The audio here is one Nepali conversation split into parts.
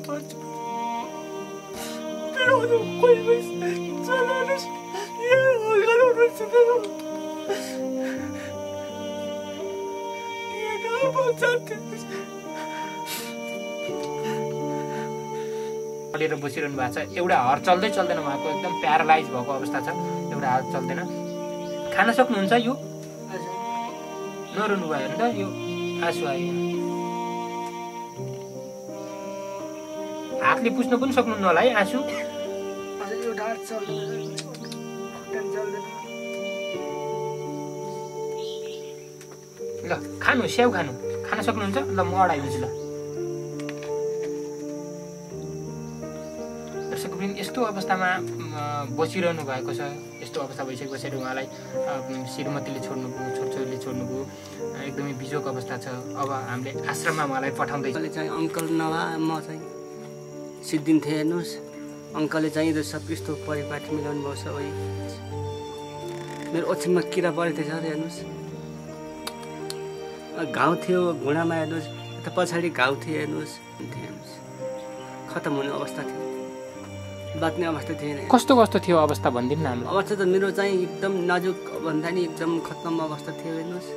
पर्छ मेरो कोही चलाउनुस् लिएर बसिरहनु भएको छ। एउटा हर चल्दै चल्दैन, उहाँको एकदम प्यारालाइज भएको अवस्था छ, एउटा हात चल्दैन। खान सक्नुहुन्छ? यो नरुनु भयो नि त, यो आँसु आयो। हातले पुस्न पनि सक्नुहुन्न होला है आँसु? ल खानु, स्याउ खानु, खान सक्नुहुन्छ? ल म अडाइदिन्छु। ल दर्शकवृन्द, यस्तो अवस्थामा बसिरहनु भएको छ। यस्तो अवस्था भइसके पछाडि उहाँलाई श्रीमतीले छोड्नुभयो, छोरछोरीले छोड्नुभयो, एकदमै बिजोग अवस्था छ। अब हामीले आश्रममा उहाँलाई पठाउँदैछ। चाहिँ अङ्कल नभए म चाहिँ सिद्धिन्थेँ। हेर्नुहोस्, अङ्कलले चाहिँ सब यस्तो परिपाटी मिलाउनु भएको छ। है मेरो ओछ्यानमा किरा परेको थिएछ। हेर्नुहोस्, घाउ थियो घुँडामा। हेर्नुहोस्, यता पछाडि घाउ थियो। हेर्नुहोस्, खतम हुने अवस्था थियो, बाँच्ने अवस्था थिएन। कस्तो कस्तो थियो अवस्था भनिदिनु न हामीलाई। अवस्था त मेरो चाहिँ एकदम नाजुक भन्दा नि एकदम खतम अवस्था थियो। हेर्नुहोस्,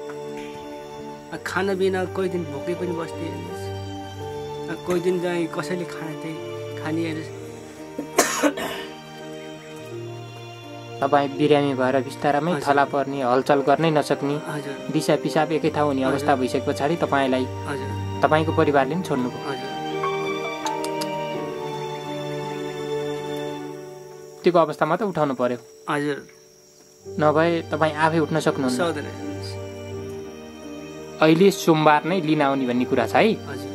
खाना बिना कोही दिन भोकै पनि बस्थेँ। हेर्नुहोस्, कोही दिन चाहिँ कसैले खाने। हेर्नुहोस्, तपाईँ बिरामी भएर बिस्तारामै थला पर्ने, हलचल गर्नै नसक्ने, हजुर, दिशा पिसाब एकै ठाउँ हुने अवस्था भइसके पछाडि तपाईँलाई हजुर तपाईँको परिवारले पनि छोड्नुभयो। हजुर त्यो अवस्थामा त उठाउनु पर्यो। हजुर, नभए तपाईँ आफै उठ्न सक्नुहुन्न। सक्दैन। अहिले सोमबार नै लिन आउने भन्ने कुरा छ है। हजुर,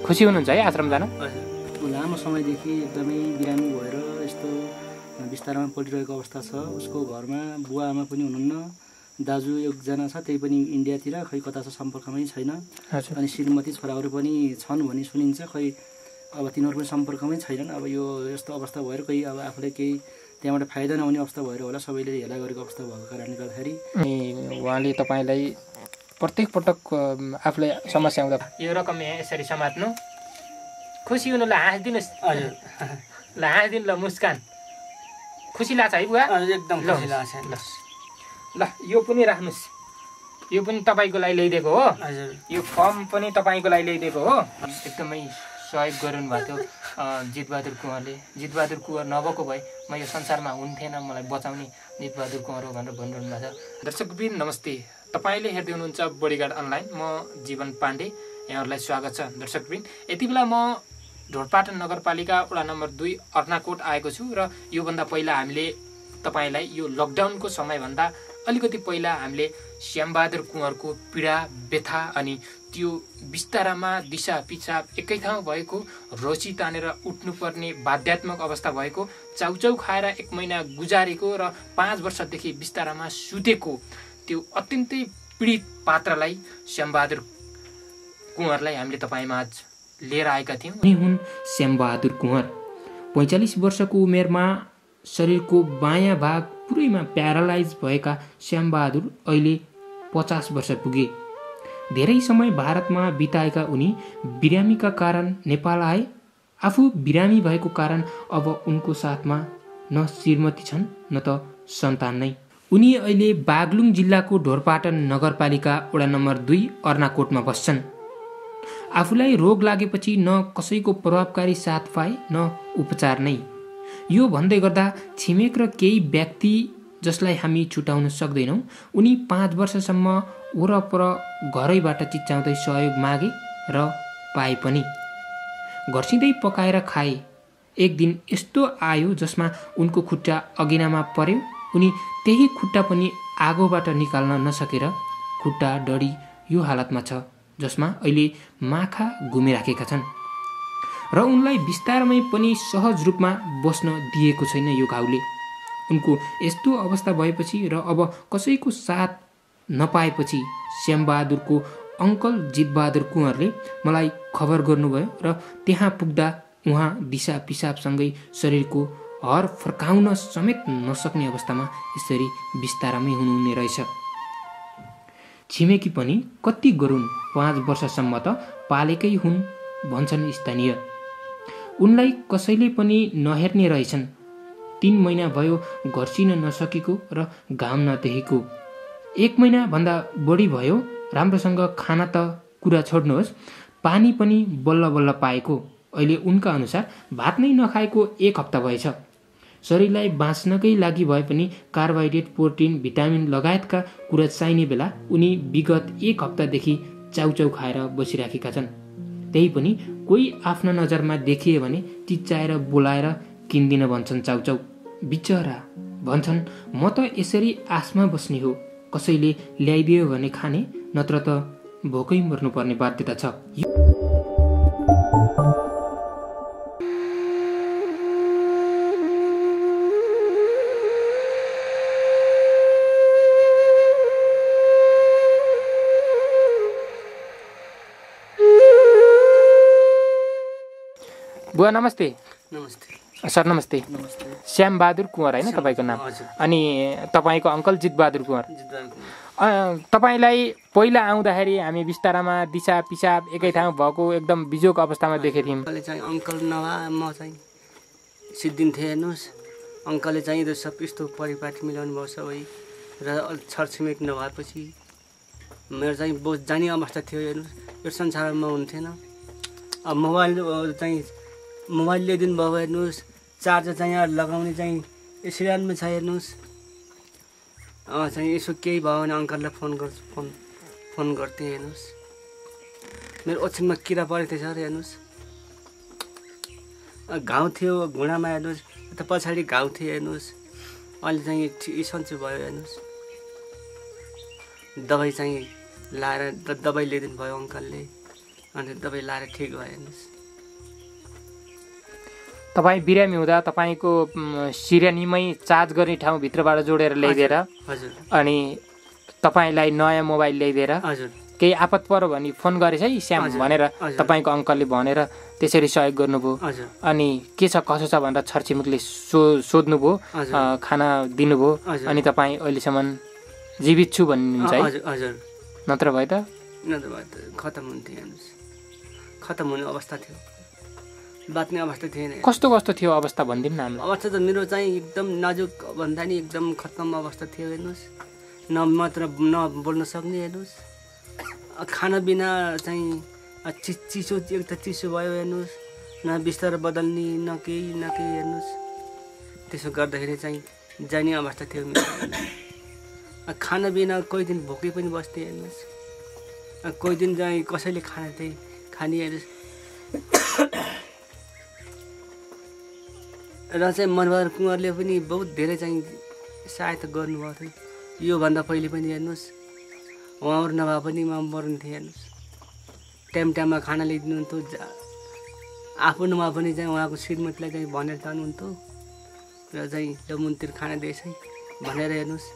खुसी हुनुहुन्छ है आश्रम जान? हजुर, लामो समयदेखि एकदमै बिरामी भएर यस्तो बिस्तारामा पलिरहेको अवस्था छ। उसको घरमा बुवा आमा पनि हुनुहुन्न, दाजु एकजना छ, त्यही पनि इन्डियातिर, खै कता छ सम्पर्कमै छैन। अनि श्रीमती छोराहरू पनि छन् भनी सुनिन्छ, खै अब तिनीहरू पनि सम्पर्कमै छैनन्। अब यो यस्तो अवस्था भएर कोही अब आफूले केही त्यहाँबाट फाइदा नहुने अवस्था भएर होला, सबैले हेला गरेको अवस्था भएको कारणले गर्दाखेरि उहाँले तपाईँलाई प्रत्येक पटक आफूलाई समस्या आउँदा यो रकम यसरी समात्नु, खुसी हुनु। ल हाँसिदिनुहोस्। हजुर, ल हाँसिदिनु। ल मुस्कान, खुसी लाग्छ है बुवा? एकदम खुसी लाग्छ। ल यो पनि राख्नुहोस्, यो पनि तपाईँको लागि ल्याइदिएको हो। हजुर, यो फर्म पनि तपाईँको लागि ल्याइदिएको हो। एकदमै सहयोग गरिरहनु भएको थियो जितबहादुर कुँवरले। जितबहादुर कुँवर नभएको भए म यो संसारमा हुन्थेन, मलाई बचाउने जितबहादुर कुँवर हो भनेर भनिरहनु भएको छ। दर्शकवृन्द नमस्ते, तपाईँले हेर्दै हुनुहुन्छ बडीगार्ड अनलाइन। म जीवन पाण्डे, यहाँहरूलाई स्वागत छ। दर्शकवृन्द, यति बेला म ढोरपाटन नगरपालिका वडा नम्बर 2 अर्नाकोट आएको छु र योभन्दा पहिला हामीले तपाईँलाई यो लकडाउनको समयभन्दा अलिकति पहिला हामीले श्यामबहादुर कुँवरको पीडा व्यथा अनि त्यो बिस्तारामा दिशा पिसाब एकै ठाउँ भएको, रोसी तानेर उठ्नुपर्ने बाध्यात्मक अवस्था भएको, चाउचाउ खाएर 1 महिना गुजारेको र 5 वर्षदेखि बिस्तारामा सुतेको त्यो अत्यन्तै पीडित पात्रलाई श्यामबहादुर कुँवरलाई हामीले तपाईँमा आज लिएर आएका थियौँ। उनी हुन् श्यामबहादुर कुँवर। 45 वर्षको उमेरमा शरीरको बायाँ भाग पुरैमा प्यारालाइज भएका श्यामबहादुर अहिले 50 वर्ष पुगे। धेरै समय भारतमा बिताएका उनी बिरामीका कारण नेपाल आए। आफू बिरामी भएको कारण अब उनको साथमा न श्रीमती छन् न त सन्तान नै। उनी अहिले बागलुङ जिल्लाको ढोरपाटन नगरपालिका वडा नम्बर 2 अर्नाकोटमा बस्छन्। आफूलाई रोग लागेपछि न कसैको प्रभावकारी साथ पाए न उपचार नै। यो भन्दै गर्दा छिमेक र केही व्यक्ति जसलाई हामी छुटाउन सक्दैनौँ, उनी 5 वर्षसम्म वरपर घरैबाट चिच्याउँदै सहयोग मागे र पाए पनि। घर्सिँदै पकाएर खाए। एक दिन यस्तो आयो जसमा उनको खुट्टा अगिनामा पर्यो। उनी त्यही खुट्टा पनि आगोबाट निकाल्न नसकेर खुट्टा डढी यो हालतमा छ जसमा अहिले माखा घुमिराखेका छन् र उनलाई बिस्तारमै पनि सहज रूपमा बस्न दिएको छैन यो घाउले। उनको यस्तो अवस्था भएपछि र अब कसैको साथ नपाएपछि श्यामबहादुरको अङ्कल जितबहादुर कुँवरले मलाई खबर गर्नुभयो र त्यहाँ पुग्दा उहाँ दिशा पिसाबसँगै शरीरको हर फर्काउन समेत नसक्ने अवस्थामा यसरी बिस्तारामै हुनुहुने रहेछ। छिमेकी पनि कति गरून्, 5 वर्षसम्म त पालेकै हुन् भन्छन् स्थानीय। उनलाई कसैले पनि नहेर्ने रहेछन्। 3 महिना भयो घर्सिन नसकेको र घाम नदेखेको। 1 महिनाभन्दा बढी भयो राम्रोसँग खाना त कुरा छोड्नुहोस्, पानी पनि बल्ल बल्ल पाएको। अहिले उनका अनुसार भात नै नखाएको 1 हप्ता भएछ। शरीरलाई बाँच्नकै लागि भए पनि कार्बोहाइड्रेट, प्रोटिन, भिटामिन लगायतका कुरा चाहिने बेला उनी विगत 1 हप्तादेखि चाउचाउ खाएर बसिराखेका छन्। त्यही पनि कोही आफ्ना नजरमा देखिए भने चिच्चाएर बोलाएर किन्दिन भन्छन् चाउचाउ। बिचरा भन्छन्, म त यसरी आसमा बस्ने हो, कसैले ल्याइदियो भने खाने, नत्र त भोकै मर्नुपर्ने बाध्यता छ। बुवा नमस्ते। नमस्ते सर नमस्ते। नमस्ते। श्याम बहादुर कुँवर होइन तपाईँको नाम? अनि तपाईँको अङ्कल जितबहादुर कुँवर। तपाईँलाई पहिला आउँदाखेरि हामी बिस्तारामा दिशा पिसाब एकै ठाउँ भएको एकदम बिजोक अवस्थामा देखेको थियौँ। चाहिँ अङ्कल नभए म चाहिँ सिद्धिन्थेँ। हेर्नुहोस्, अङ्कलले चाहिँ सब यस्तो परिपाटी मिलाउनु भयो सबै, र छरछिमेक नभएपछि मेरो चाहिँ बहुत जाने अवस्था थियो। हेर्नुहोस्, यो संसारमा हुन्थेन। अब मोबाइल ल्याइदिनु भयो। हेर्नुहोस्, चार्जर चाहिँ यहाँ लगाउने चाहिँ सिरानमा छ। हेर्नुहोस्, चाहिँ यसो केही भयो भने अङ्कललाई फोन गर्थेँ। हेर्नुहोस्, मेरो ओछ्यानमा किरा परेको थियो सर। हेर्नुहोस्, घाउ थियो घुँडामा। हेर्नुहोस्, यता पछाडि घाउ थियो। हेर्नुहोस्, अहिले चाहिँ सन्चो भयो। हेर्नुहोस्, दबाई चाहिँ लाएर दबाई ल्याइदिनु भयो अङ्कलले, अनि दबाई लाएर ठिक भयो। हेर्नुहोस्, तपाईँ बिरामी हुँदा तपाईँको सिरानीमै चार्ज गर्ने ठाउँ भित्रबाट जोडेर ल्याइदिएर, हजुर, अनि तपाईँलाई नयाँ मोबाइल ल्याइदिएर, हजुर, केही आपत पऱ्यो भने फोन गरेछ है श्याम भनेर तपाईँको अङ्कलले भनेर त्यसरी सहयोग गर्नुभयो। अनि के छ कसो छ भनेर छरछिमेकले सोध्नुभयो, खाना दिनुभयो, अनि तपाईँ अहिलेसम्म जीवित छु भन्नुहुन्छ है? हजुर। नत्र भए त खतम हुन्थ्यो। हेर्नुहोस्, खतम हुने अवस्था थियो, बाँच्ने अवस्था थिएन। कस्तो कस्तो थियो अवस्था भनिदिनु न हामीलाई। अवस्था त मेरो चाहिँ एकदम नाजुक भन्दा नि एकदम खतम अवस्था थियो। हेर्नुहोस्, न मात्र न बोल्न सक्ने। हेर्नुहोस्, खाना बिना चाहिँ चिसो एक त चिसो भयो। हेर्नुहोस्, न बिस्तार बदल्ने, न केही। हेर्नुहोस्, त्यसो गर्दाखेरि चाहिँ जाने अवस्था थियो मेरो। खाना बिना कोही दिन भोकै पनि बस्थेँ। हेर्नुहोस्, कोही दिन चाहिँ कसैले खाने। हेर्नुहोस्, र चाहिँ मनबहादुर कुँवरले पनि बहुत धेरै चाहिँ सहायता गर्नुभएको थियो योभन्दा पहिले पनि। हेर्नुहोस्, उहाँहरू नभए पनि म मर्न्थेँ। हेर्नुहोस्, टाइममा खाना ल्याइदिनुहुन्थ्यो। आफू नभए पनि चाहिँ उहाँको श्रीमतीलाई चाहिँ भनेर जानुहुन्थ्यो, र चाहिँ ल मुनतिर खाना दिएछ है भनेर। हेर्नुहोस्,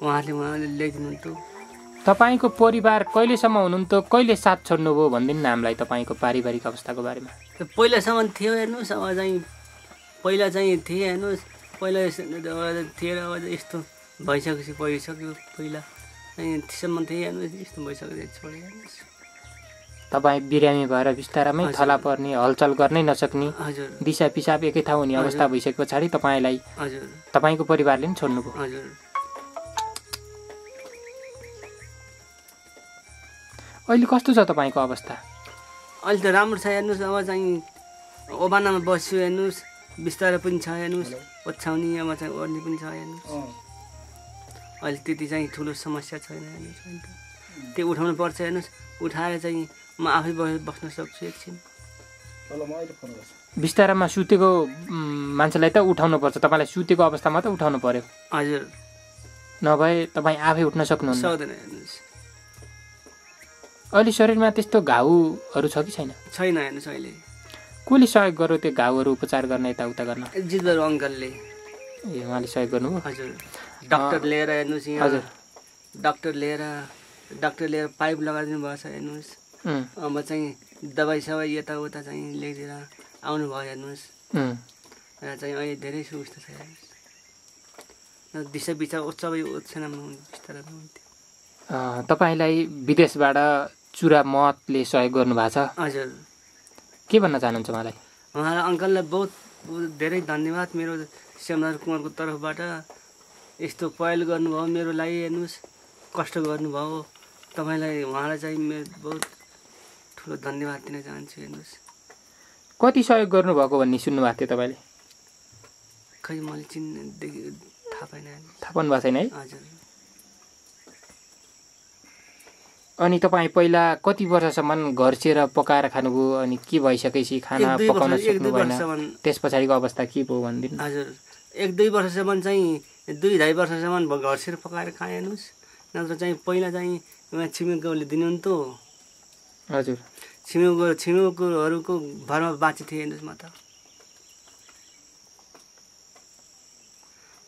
उहाँले ल्याइदिनुहुन्थ्यो। तपाईँको परिवार कहिलेसम्म हुनुहुन्थ्यो, कहिले साथ छोड्नुभयो भनिदिनु न हामीलाई तपाईँको पारिवारिक अवस्थाको बारेमा। पहिलासम्म थियो। हेर्नुहोस्, अब चाहिँ पहिला चाहिँ थिएँ। हेर्नुहोस्, पहिला थिएर अब यस्तो भइसकेपछि पहिला चाहिँ त्यसम्म थिएँ। हेर्नुहोस्, यस्तो भइसकेपछि छोडेँ। हेर्नुहोस्, तपाईँ बिरामी भएर बिस्तारामै थला पर्ने, हलचल गर्नै नसक्ने, हजुर, दिशा पिसाब एकै ठाउँ हुने अवस्था भइसके पछाडि तपाईँलाई तपाईँको परिवारले पनि छोड्नुभयो। हजुर। अहिले कस्तो छ तपाईँको अवस्था? अहिले त राम्रो छ। हेर्नुहोस्, अब चाहिँ ओबानामा बस्छु। हेर्नुहोस्, बिस्तारै पनि छ। हेर्नुहोस्, ओछ्याउने अब चाहिँ ओर्ने पनि छ। हेर्नुहोस्, अहिले त्यति चाहिँ ठुलो समस्या छैन। हेर्नुहोस्, त्यो उठाउनु पर्छ। हेर्नुहोस्, उठाएर चाहिँ म आफै बस्न सक्छु एकछिन। बिस्तारामा सुतेको मान्छेलाई त उठाउनु पर्छ, तपाईँलाई सुतेको अवस्थामा त उठाउनु पर्यो। हजुर, नभए तपाईँ आफै उठ्न सक्नुहुन्न। सक्दैन। हेर्नुहोस्, अहिले शरीरमा त्यस्तो घाउहरू छ कि छैन? छैन। हेर्नुहोस्, अहिले कसले सहयोग गर्यो त्यो घाउहरू उपचार गर्न, यताउता गर्न? जितबहादुर अङ्कलले। ए, उहाँले सहयोग गर्नुभयो? हजुर। डाक्टर लिएर, हेर्नुहोस्, यहाँ हजुर, डाक्टर लिएर पाइप लगाइदिनु भएको छ। हेर्नुहोस्, अब चाहिँ दबाई सबाई यताउता चाहिँ ल्याइदिएर आउनुभयो। हेर्नुहोस्, र चाहिँ अहिले धेरै सुविस्ता छ। हेर्नुहोस्, दिशा पिसाब सबै ओछ्यानमा बिस्तारै हुन्थ्यो। तपाईँलाई विदेशबाट चुरा महतले सहयोग गर्नुभएको छ? हजुर। के भन्न चाहनुहुन्छ मलाई? उहाँलाई अङ्कललाई बहुत धेरै धन्यवाद मेरो श्यामबहादुर कुँवरको तर्फबाट। यस्तो पहल गर्नुभयो मेरो लागि, हेर्नुहोस् कष्ट गर्नुभयो तपाईँलाई, उहाँलाई चाहिँ मेरो बहुत ठुलो धन्यवाद दिन चाहन्छु। हेर्नुहोस् कति सहयोग गर्नुभएको भन्ने सुन्नुभएको थियो तपाईँले? खै मैले थाहा पाइनँ। थाहा पाउनु भएको छैन है? हजुर। अनि तपाईँ पहिला कति वर्षसम्म घर छिएर पकाएर खानुभयो? अनि के भइसकेपछि खाना पकाउन सक्नु भएन? त्यस पछाडिको अवस्था के भयो भनिदिनु। हजुर 1-2 वर्षसम्म चाहिँ 2-2.5 वर्षसम्म घर छिएर पकाएर खाएँ। हेर्नुहोस् नत्र चाहिँ पहिला चाहिँ उहाँ छिमेकीहरूले दिनुहुन्थ्यो। हजुर छिमेकीहरूको भरमा बाँचेको थिएँ। हेर्नुहोस् म त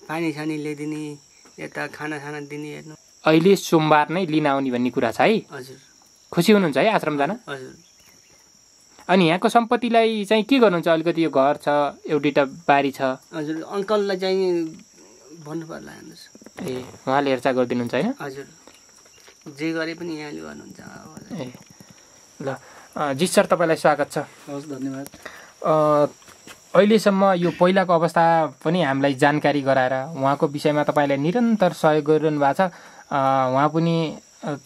पानी सानी ल्याइदिने, यता खाना दिने। हेर्नु अहिले सोमबार नै लिन आउने भन्ने कुरा छ है? हजुर। खुसी हुनुहुन्छ है आश्रम जान? हजुर। अनि यहाँको सम्पत्तिलाई चाहिँ के गर्नुहुन्छ? अलिकति यो घर छ, एउटै बारी छ। हजुर अङ्कललाई चाहिँ भन्नु पर्ला। हेर्नुहोस् ए उहाँले हेरचाह गरिदिनुहुन्छ होइन? हजुर जे गरे पनि यहाँले गर्नुहुन्छ। ए ल जी सर, तपाईँलाई स्वागत छ। हस् धन्यवाद। अहिलेसम्म यो पहिलाको अवस्था पनि हामीलाई जानकारी गराएर उहाँको विषयमा तपाईँलाई निरन्तर सहयोग गरिरहनु भएको छ। उहाँ पनि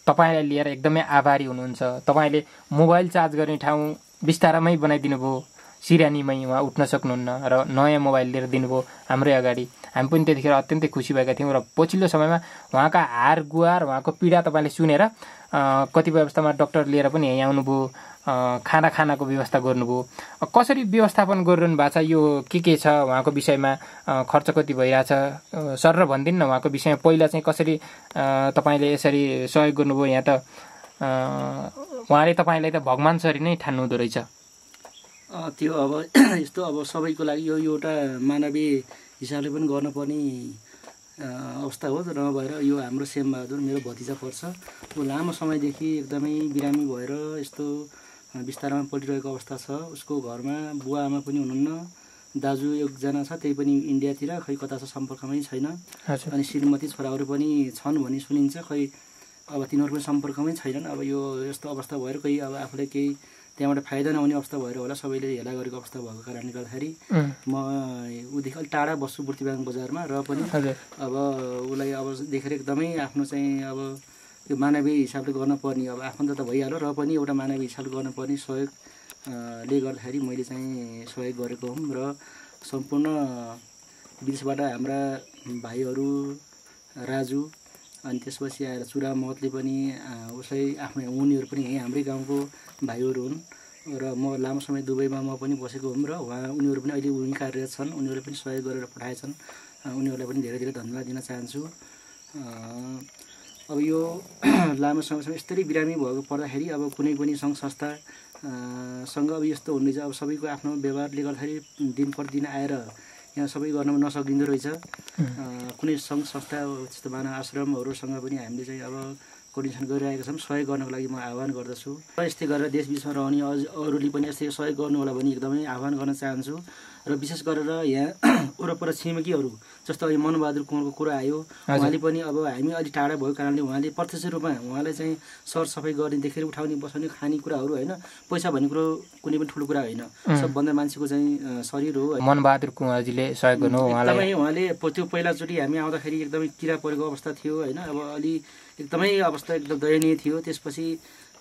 तपाईँलाई लिएर एकदमै आभारी हुनुहुन्छ। तपाईँले मोबाइल चार्ज गर्ने ठाउँ बिस्तारामै बनाइदिनु भयो, सिरानीमै उहाँ उठ्न सक्नुहुन्न र नयाँ मोबाइल लिएर दिनुभयो हाम्रै अगाडि। हामी पनि त्यतिखेर अत्यन्तै खुसी भएका थियौँ र पछिल्लो समयमा उहाँका हार गुहार, उहाँको पीडा तपाईँले सुनेर कतिपय अवस्थामा डक्टर लिएर पनि यहीँ आउनुभयो, खानाको व्यवस्था गर्नुभयो। कसरी व्यवस्थापन गरिरहनु भएको छ? यो के छ उहाँको विषयमा? खर्च कति भइरहेछ सर र भनिदिनु न। उहाँको विषयमा पहिला चाहिँ कसरी तपाईँले यसरी सहयोग गर्नुभयो? यहाँ त उहाँले तपाईँलाई त भगवान सरी नै ठान्नु हुँदो रहेछ। त्यो अब यस्तो अब सबैको लागि यो एउटा मानवीय हिसाबले पनि गर्नुपर्ने अवस्था हो। नभएर यो हाम्रो श्यामबहादुर मेरो भतिजा पर्छ। ऊ लामो समयदेखि एकदमै बिरामी भएर यस्तो बिस्तारामा पल्टिरहेको अवस्था छ। उसको घरमा बुवा आमा पनि हुनुहुन्न, दाजु एकजना छ, त्यही पनि इन्डियातिर, खै कता छ सम्पर्कमै छैन। अनि श्रीमती छोराहरू पनि छन् भनी सुनिन्छ, खै अब तिनीहरू पनि सम्पर्कमै छैनन्। अब यो यस्तो अवस्था भएर कोही अब आफूले केही त्यहाँबाट फाइदा नहुने अवस्था भएर होला, सबैले हेला गरेको अवस्था भएको कारणले गर्दाखेरि म उदेखि अलिक टाढा बस्छु बुर्तिबाङ बजारमा। र पनि अब उसलाई अब देखेर एकदमै आफ्नो चाहिँ अब यो मानवीय हिसाबले गर्नुपर्ने, अब आफन्त त भइहाल्यो र पनि एउटा मानवीय हिसाबले गर्नुपर्ने सहयोगले गर्दाखेरि मैले चाहिँ सहयोग गरेको हुँ। र सम्पूर्ण विदेशबाट हाम्रा भाइहरू राजु अनि त्यसपछि आएर चुरा महतले पनि उसलाई आफ्नो उनीहरू पनि यहीँ हाम्रै गाउँको भाइहरू हुन् र म लामो समय दुबईमा म पनि बसेको हुँ र उनीहरू पनि अहिले उहीँ कार्यरत छन्। उनीहरूले पनि सहयोग गरेर पठाएछन्। उनीहरूलाई पनि धेरै धेरै धन्यवाद दिन चाहन्छु। अब यो लामो समयसम्म यस्तरी बिरामी भएको पर्दाखेरि अब कुनै पनि सङ्घ संस्थासँग अब यस्तो हुँदैछ। अब सबैको आफ्नो व्यवहारले गर्दाखेरि दिन प्रतिदिन आएर यहाँ सबै गर्न नसकिँदो रहेछ। कुनै सङ्घ संस्था जस्तो मानव आश्रमहरूसँग पनि हामीले चाहिँ अब कोर्डिनेसन गरिरहेका छौँ। सहयोग गर्नको लागि म आह्वान गर्दछु। यस्तै गरेर देश विदेशमा रहने अरूले पनि यस्तै सहयोग गर्नु होला भनी एकदमै आह्वान गर्न चाहन्छु। र विशेष गरेर यहाँ वरपर छिमेकीहरू जस्तो अहिले मनबहादुर कुँवरको कुरा आयो, उहाँले पनि अब हामी अलि टाढा भएको कारणले उहाँले प्रत्यक्ष रूपमा उहाँलाई चाहिँ सरसफाइ गर्ने, देखेर उठाउने, बसाउने, खानेकुराहरू होइन, पैसा भन्ने कुरो कुनै पनि ठुलो कुरा होइन। सबभन्दा मान्छेको चाहिँ शरीर हो। मनबहादुर कुँवरजीले सहयोग गर्नु एकदमै उहाँले त्यो पहिलाचोटि हामी आउँदाखेरि एकदमै किरा परेको अवस्था थियो होइन। अब अलि एकदमै अवस्था एकदम दयनीय थियो।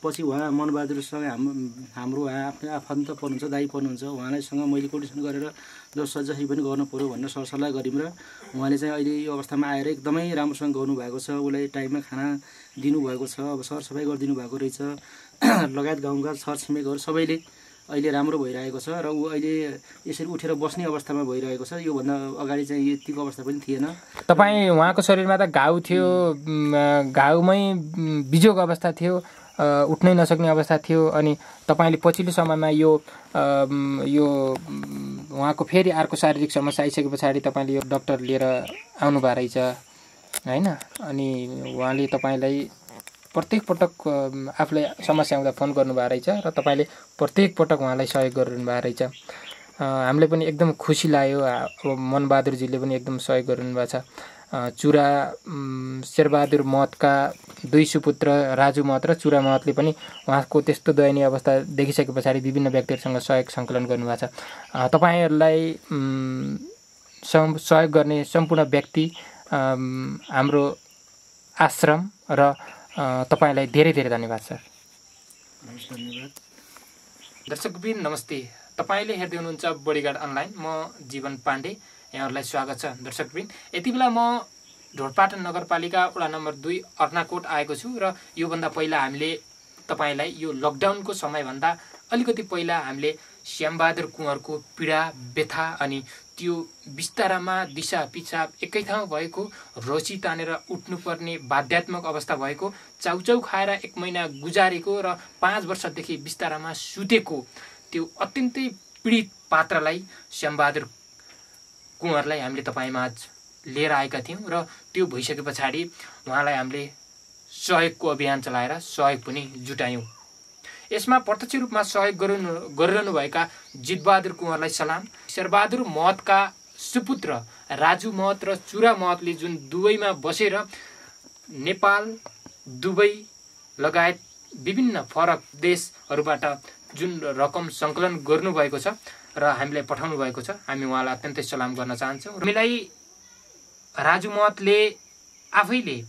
पछि उहाँ मनबहादुरसँग हाम्रो आफ्नो आफन्त पर्नुहुन्छ, दाइ पर्नुहुन्छ, उहाँलाईसँग मैले कोर्डिनेसन गरेर जसरी पनि गर्नु पऱ्यो भनेर सरसल्लाह गऱ्यौँ र उहाँले चाहिँ अहिले यो अवस्थामा आएर एकदमै राम्रोसँग गर्नुभएको छ। उसलाई टाइममा खाना दिनुभएको छ, अब सरसफाइ गरिदिनु भएको रहेछ। लगायत गाउँका छरछिमेकहरू सबैले अहिले राम्रो भइरहेको छ र ऊ अहिले यसरी उठेर बस्ने अवस्थामा भइरहेको छ। योभन्दा अगाडि चाहिँ यतिको अवस्था पनि थिएन। तपाईँ उहाँको शरीरमा त घाउ थियो, घाउमै बिजोग अवस्था थियो, उठ्नै नसक्ने अवस्था थियो। अनि तपाईँले पछिल्लो समयमा यो उहाँको फेरि अर्को शारीरिक समस्या आइसके पछाडि तपाईँले यो डक्टर लिएर आउनुभएको रहेछ होइन। अनि उहाँले तपाईँलाई प्रत्येक पटक आफूलाई समस्या आउँदा फोन गर्नुभएको रहेछ र तपाईँले प्रत्येक पटक उहाँलाई सहयोग गरिरहनु भएको रहेछ। हामीलाई पनि एकदम खुसी लाग्यो। मनबहादुरजीले पनि एकदम सहयोग गरिरहनु भएको छ। चुरा शेरबहादुर महतका 2 सुपुत्र राजु महत र चुरा महतले पनि उहाँको त्यस्तो दयनीय अवस्था देखिसके पछाडि विभिन्न व्यक्तिहरूसँग सहयोग सङ्कलन गर्नुभएको छ। तपाईँहरूलाई सहयोग गर्ने सम्पूर्ण व्यक्ति, हाम्रो आश्रम र तपाईँलाई धेरै धेरै धन्यवाद सर। धन्यवाद। दर्शकवृन्द नमस्ते, तपाईँले हेर्दै हुनुहुन्छ बडीगार्ड अनलाइन। म जीवन पाण्डे, यहाँहरूलाई स्वागत छ। दर्शकवृन्द, यति बेला म ढोरपाटन नगरपालिका वडा नम्बर 2 अर्नाकोट आएको छु र योभन्दा पहिला हामीले तपाईँलाई यो लकडाउनको समयभन्दा अलिकति पहिला हामीले श्यामबहादुर कुँवरको पीडा व्यथा अनि त्यो बिस्तारामा दिशा पिछाप एकै ठाउँ भएको, रसी तानेर उठ्नुपर्ने बाध्यात्मक अवस्था भएको, चाउचाउ खाएर 1 महिना गुजारेको र 5 वर्षदेखि बिस्तारामा सुतेको त्यो अत्यन्तै पीडित पात्रलाई श्यामबहादुर कुँवरलाई हामीले तपाईँमा आज लिएर आएका थियौँ र त्यो भइसके पछाडि उहाँलाई हामीले सहयोगको अभियान चलाएर सहयोग पनि जुटायौँ। यसमा प्रत्यक्ष रूपमा सहयोग गरिरहनुभएका जितबहादुर कुँवरलाई सलाम। शेरबहादुर महतका सुपुत्र राजु महत र चुरा महतले जुन दुबईमा बसेर नेपाल, दुबई लगायत विभिन्न फरक देशहरूबाट जुन रकम सङ्कलन गर्नुभएको छ र हामीलाई पठाउनु भएको छ, हामी उहाँलाई अत्यन्तै सलाम गर्न चाहन्छौँ। हामीलाई राजु महतले आफैले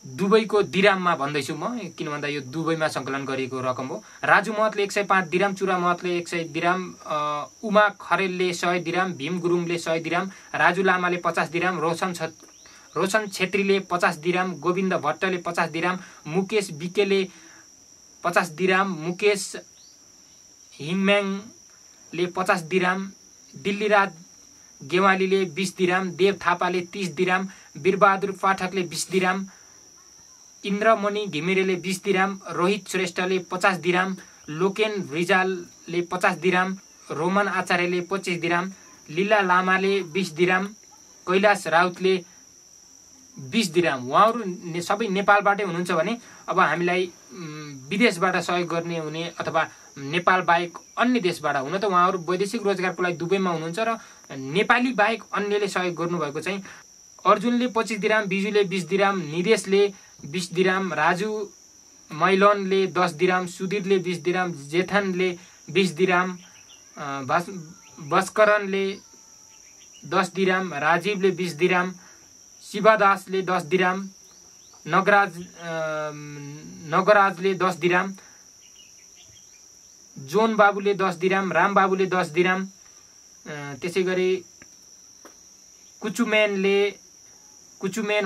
दुबईको दिराममा भन्दैछु म, किन भन्दा यो दुबईमा सङ्कलन गरिएको रकम हो। राजु महतले 105 दिराम, चुरा महतले 100 दिराम, उमा खरेलले 100 दिराम, भीम गुरुङले 100 दिराम, राजु लामाले 50 दिराम, रोशन छेत्रीले 50 दिराम, गोविन्द भट्टले 50 दिराम, मुकेश बिकेले 50 दिराम, मुकेश हिङम्याङले 50 दिराम, दिल्लीराज गेवालीले 20 दिराम, देव थापाले 30 दिराम, वीरबहादुर पाठकले 20 दिराम, इन्द्रमणि घिमिरेले 20 दिराम, रोहित श्रेष्ठले 50 दिराम, लोकेन रिजालले 50 दिराम, रोमन आचार्यले 25 दिराम, लीला लामाले 20 दिराम, कैलाश राउतले 20 दिराम। उहाँहरू सबै नेपालबाटै हुनुहुन्छ भने अब हामीलाई विदेशबाट सहयोग गर्ने हुने अथवा नेपाल बाहेक अन्य देशबाट, हुन त उहाँहरू वैदेशिक रोजगारको लागि दुबईमा हुनुहुन्छ र नेपाली बाहेक अन्यले सहयोग गर्नुभएको चाहिँ अर्जुनले 25 दिराम, बिजुले 20 दिराम, निदेशले 20 दिराम, राजु मैलोनले 10 दिराम, सुधीरले 20 दिराम, जेठनले 20 दिराम, भास्करनले 10 दिराम, राजीवले 20 दिराम, शिवदासले 10 दिराम, नगराजले 10 दिराम, जोन बाबुले 10 दिराम, राम बाबुले 10 दिराम, त्यसै गरी कुचुमेन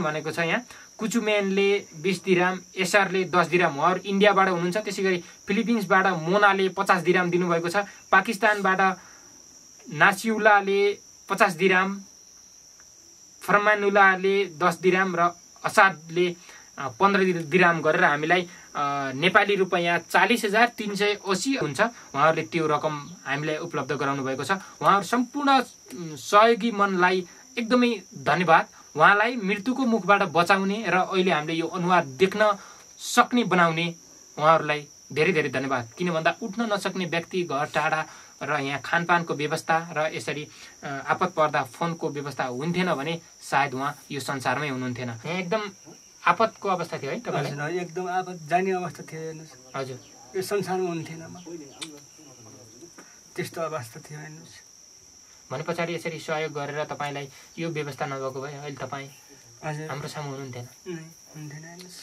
भनेको छ यहाँ, कुचुमेनले 20 दिराम, एसआरले 10 दिराम। उहाँहरू इन्डियाबाट हुनुहुन्छ। त्यसै गरी फिलिपिन्सबाट मोनाले 50 दिराम दिनुभएको छ, पाकिस्तानबाट नासिउलाले 50 दिराम, फरमानुलाले 10 दिराम र असादले 15 दिराम गरेर हामीलाई नेपाली रुपैयाँ 40,380 हुन्छ। उहाँहरूले त्यो रकम हामीलाई उपलब्ध गराउनु भएको छ। उहाँहरू सम्पूर्ण सहयोगी मनलाई एकदमै धन्यवाद। उहाँलाई मृत्युको मुखबाट बचाउने र अहिले हामीले यो अनुहार देख्न सक्ने बनाउने उहाँहरूलाई धेरै धेरै धन्यवाद। किन भन्दा उठ्न नसक्ने व्यक्ति, घर टाढा र यहाँ खानपानको व्यवस्था र यसरी आपत पर्दा फोनको व्यवस्था हुन्थेन भने सायद उहाँ यो संसारमै हुनुहुन्थेन। यहाँ एकदम आपतको अवस्था थियो है तपाईँलाई? एकदम आपत जाने अवस्था थियो हेर्नुहोस्। हजुर, यो संसारमा हुन्थेन, त्यस्तो अवस्था थियो हेर्नुहोस्। भने पछाडि यसरी सहयोग गरेर तपाईँलाई यो व्यवस्था नभएको भए अहिले तपाईँ हजुर हाम्रो सामु हुनुहुन्थेन। हुन्थेन हेर्नुहोस्।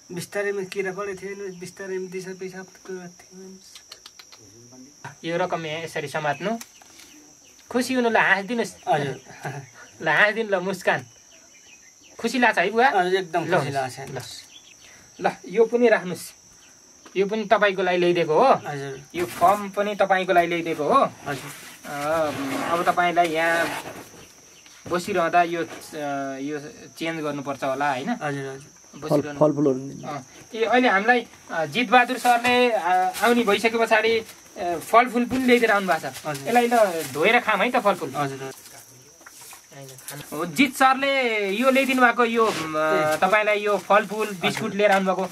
बिस्तारैमा किरा परेको थियो हेर्नुहोस्, बिस्तारैमा दिशा पिसाब थियो हेर्नुहोस्। यो रकम यहाँ यसरी समात्नु, खुसी हुनु, ल हाँसिदिनुहोस्। हजुर ल हाँसिदिनु, ल मुस्कान। खुसी लाग्छ है बुवा? एकदम खुसी लाग्छ। ल यो पनि राख्नुहोस्, यो पनि तपाईँको लागि ल्याइदिएको हो। हजुर, यो फर्म पनि तपाईँको लागि ल्याइदिएको हो। हजुर, अब तपाईँलाई यहाँ बसिरहँदा यो चेन्ज गर्नुपर्छ होला होइन? हजुर हजुर। फलफुलहरू ए अहिले हामीलाई जितबहादुर सरले आउने भइसके पछाडि फलफुल पनि ल्याइदिएर आउनु भएको छ। यसलाई ल धोएर खाम है त फलफुल। हजुर, जित सरले यो ल्याइदिनु भएको, यो तपाईँलाई यो फलफुल बिस्कुट लिएर आउनुभएको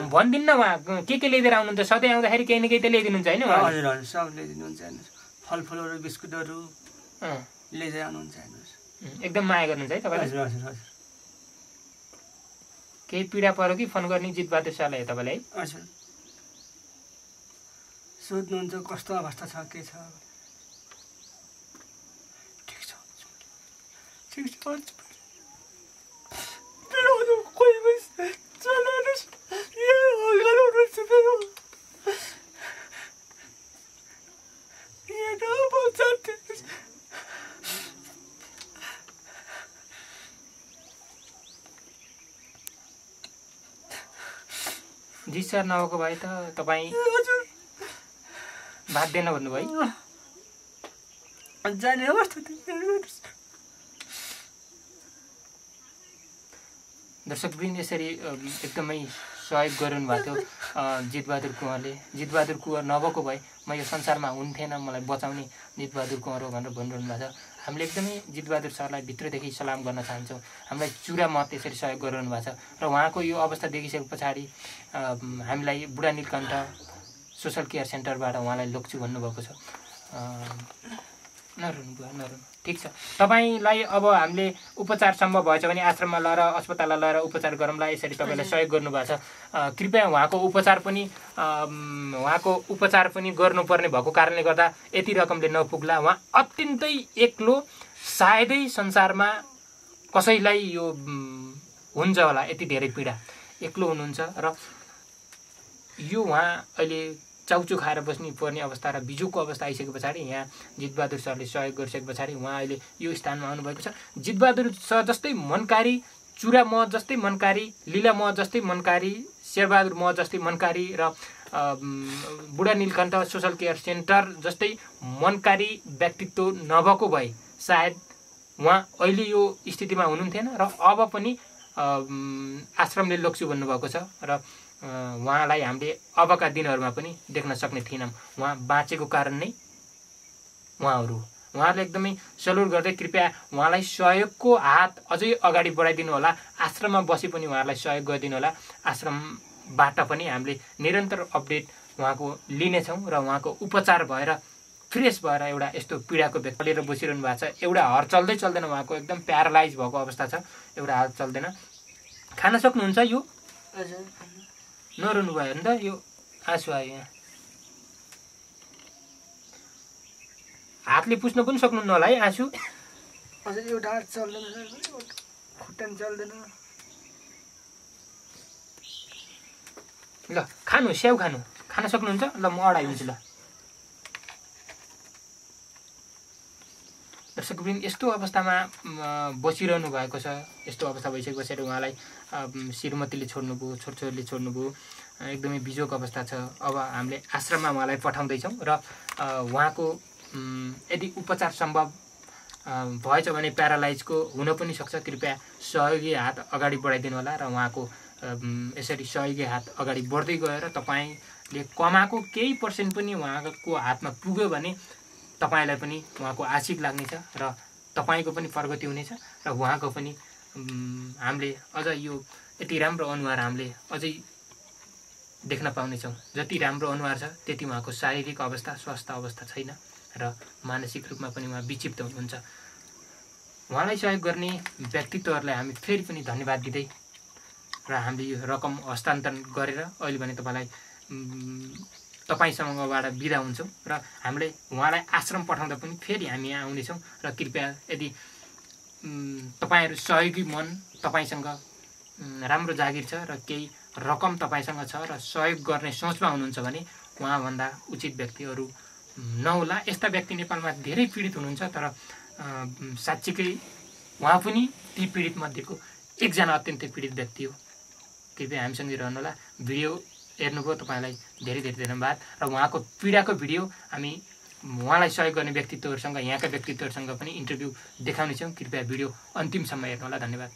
भनिदिनु न, उहाँ के ल्याइदिएर आउनुहुन्छ? सधैँ आउँदाखेरि केही न केही त ल्याइदिनुहुन्छ होइन? हजुर हजुर, सब ल्याइदिनुहुन्छ हेर्नुहोस्। फलफुलहरू बिस्कुटहरू लिएर आउनुहुन्छ हेर्नुहोस्। एकदम माया गर्नुहुन्छ है तपाईँलाई? हजुर हजुर हजुर। केही पीडा पर्यो कि फोन गर्ने जितबहादुर सरलाई तपाईँलाई है? हजुर सोध्नुहुन्छ कस्तो अवस्था छ के छ। ठिक छ ठिक छ कोही चलाउनुहोस् गराउनुहोस् मेरो डिस्चार्ज नभएको भए त तपाईँ बाध्य भन्नुभयो है? जाने अवस्था दर्शकवृन्द यसरी एकदमै सहयोग गरिरहनु भएको थियो जितबहादुर कुँवरले। जितबहादुर कुँवर नभएको भए म यो संसारमा हुन्थेन, मलाई बचाउने जितबहादुर कुँवर हो भनेर भनिरहनु भएको छ। हामीले एकदमै जितबहादुर सरलाई भित्रदेखि सलाम गर्न चाहन्छौँ। हामीलाई चुरा मत यसरी सहयोग गरिरहनु भएको छ र उहाँको यो अवस्था देखिसके पछाडि हामीलाई बुढा नीलकण्ठ सोसल केयर सेन्टरबाट उहाँलाई लग्छु भन्नुभएको छ। नरुनु बुवा नरुनु, ठिक छ। तपाईँलाई अब हामीले उपचार सम्भव भएछ भने आश्रममा लगेर अस्पतालमा लगेर उपचार गरौँला। यसरी तपाईँलाई सहयोग गर्नुभएको छ। कृपया उहाँको उपचार पनि गर्नुपर्ने भएको कारणले गर्दा यति रकमले नपुग्ला। उहाँ अत्यन्तै एक्लो, सायदै संसारमा कसैलाई यो हुन्छ होला यति धेरै पीडा, एक्लो हुनुहुन्छ र यो उहाँ अहिले चाउचु खाएर बस्नु पर्ने अवस्था र बिजोको अवस्था आइसके पछाडि यहाँ जितबहादुर सरले सहयोग गरिसके पछाडि उहाँ अहिले यो स्थानमा आउनुभएको छ। जितबहादुर सर जस्तै मनकारी, चुरा म जस्तै मनकारी, लीला म जस्तै मनकारी, शेरबहादुर म जस्तै मनकारी र बुढा नीलकण्ठ सोसल केयर सेन्टर जस्तै मनकारी व्यक्तित्व नभएको भए सायद उहाँ अहिले यो स्थितिमा हुनुहुन्थेन र अब पनि आश्रमले लग्छु भन्नुभएको छ र उहाँलाई हामीले अबका दिनहरूमा पनि देख्न सक्ने थिएनौँ। उहाँ बाँचेको कारण नै उहाँहरूले एकदमै सल्युट गर्दै कृपया उहाँलाई सहयोगको हात अझै अगाडि बढाइदिनु होला। आश्रममा बसी पनि उहाँहरूलाई सहयोग गरिदिनु होला। आश्रमबाट पनि हामीले निरन्तर अपडेट उहाँको लिनेछौँ र उहाँको उपचार भएर फ्रेस भएर एउटा यस्तो पीडाको व्यक्ति लिएर बसिरहनु भएको छ। एउटा हर चल्दै चल्दैन, उहाँको एकदम प्यारालाइज भएको अवस्था छ, एउटा हात चल्दैन। खान सक्नुहुन्छ? यो नरुनु भयो नि त, यो आँसु आयो यहाँ। हातले पुस्न पनि सक्नुहुन्न होला है आँसु? हजुर एउटा हात चल्दैन, खुट्टा चल्दैन। ल खानु, स्याउ खान सक्नुहुन्छ? ल म अडाइदिन्छु। ल दर्शकवृन्द यस्तो अवस्थामा बसिरहनु भएको छ। यस्तो अवस्था भइसके पछाडि उहाँलाई श्रीमतीले छोड्नुभयो, छोरछोरीले छोड्नुभयो, एकदमै बिजोग अवस्था छ। अब हामीले आश्रममा उहाँलाई पठाउँदैछौँ र उहाँको यदि उपचार सम्भव भएछ भने प्यारालाइजको हुन पनि सक्छ। कृपया सहयोगी हात अगाडि बढाइदिनु होला र उहाँको यसरी सहयोगी हात अगाडि बढ्दै गएर तपाईँले कमाएको केही पर्सेन्ट पनि उहाँको हातमा पुग्यो भने तपाईँलाई पनि उहाँको आशिक लाग्नेछ र तपाईँको पनि प्रगति हुनेछ र उहाँको पनि हामीले अझ यो यति राम्रो अनुहार हामीले अझै देख्न पाउनेछौँ। जति राम्रो अनुहार छ त्यति उहाँको शारीरिक अवस्था, स्वास्थ्य अवस्था छैन र मानसिक रूपमा पनि उहाँ विक्षिप्त हुनुहुन्छ। उहाँलाई सहयोग गर्ने व्यक्तित्वहरूलाई हामी फेरि पनि धन्यवाद दिँदै र हामीले यो रकम हस्तान्तरण गरेर अहिले भने तपाईँसँगबाट बिदा हुन्छौँ र हामीले उहाँलाई आश्रम पठाउँदा पनि फेरि हामी यहाँ आउनेछौँ र कृपया यदि तपाईँहरू सहयोगी मन तपाईँसँग राम्रो जागिर छ र केही रकम तपाईँसँग छ र सहयोग गर्ने सोचमा हुनुहुन्छ भने उहाँभन्दा उचित व्यक्तिहरू नहोला। यस्ता व्यक्ति नेपालमा धेरै पीडित हुनुहुन्छ तर साँच्चीकै उहाँ पनि ती पीडित मध्येको एकजना अत्यन्तै पीडित व्यक्ति हो। कृपया हामीसँगै रहनुहोला। भिडियो हेर्नुभयो तपाईँलाई धेरै धेरै धन्यवाद र उहाँको पीडाको भिडियो हामी उहाँलाई सहयोग गर्ने व्यक्तित्वहरूसँग, यहाँका व्यक्तित्वहरूसँग पनि इन्टरभ्यू देखाउनेछौँ। कृपया भिडियो अन्तिमसम्म हेर्नुहोला। धन्यवाद।